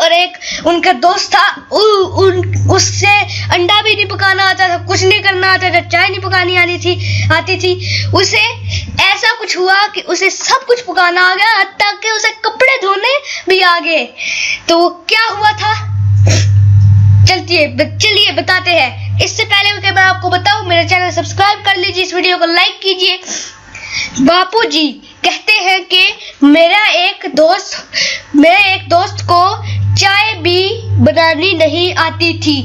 और एक उनका दोस्त था, उससे अंडा भी नहीं पकाना आता था, कुछ नहीं करना आता था, चाय नहीं पकानी आती थी। उसे ऐसा कुछ हुआ कि उसे सब कुछ पकाना आ गया, हत्ता कि उसे कपड़े धोने भी आ गए। तो वो क्या हुआ था, चलिए बताते हैं। इससे पहले कि मैं आपको बताऊं, मेरे चैनल सब्सक्राइब कर लीजिए, इस वीडियो को लाइक कीजिए। बापूजी कहते हैं कि मेरे एक दोस्त को चाय भी बनानी नहीं आती थी,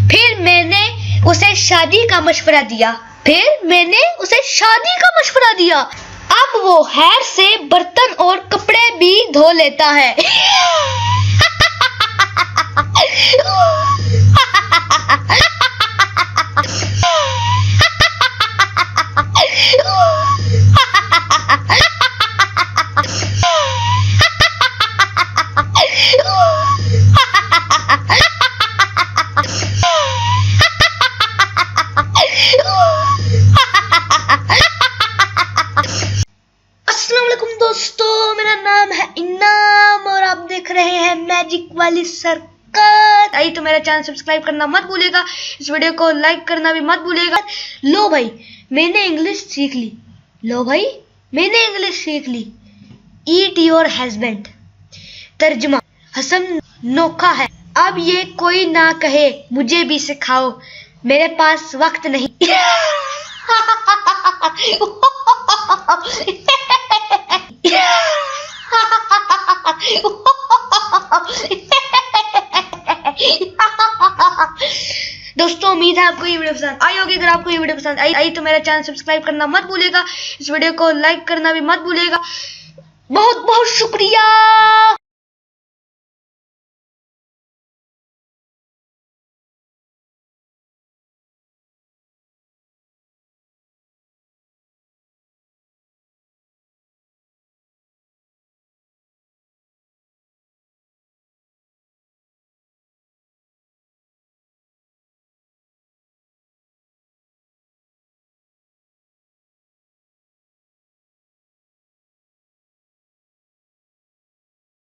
फिर मैंने उसे शादी का मशवरा दिया। अब वो हैर से बर्तन और कपड़े भी धो लेता है। दोस्तों, मेरा नाम है इनाम और आप देख रहे हैं मैजिक वाली सरकत। आई तो मेरा चैनल सब्सक्राइब करना मत भूलिएगा, इस वीडियो को लाइक करना भी मत भूलिएगा। लो भाई, मैंने इंग्लिश सीख ली। Eat your husband. तर्जुमा, हसन नोखा है, अब ये कोई ना कहे मुझे भी सिखाओ, मेरे पास वक्त नहीं। दोस्तों, उम्मीद है आपको ये वीडियो पसंद आई होगी। अगर आपको ये वीडियो पसंद आई तो मेरा चैनल सब्सक्राइब करना मत भूलिएगा, इस वीडियो को लाइक करना भी मत भूलिएगा। बहुत बहुत शुक्रिया।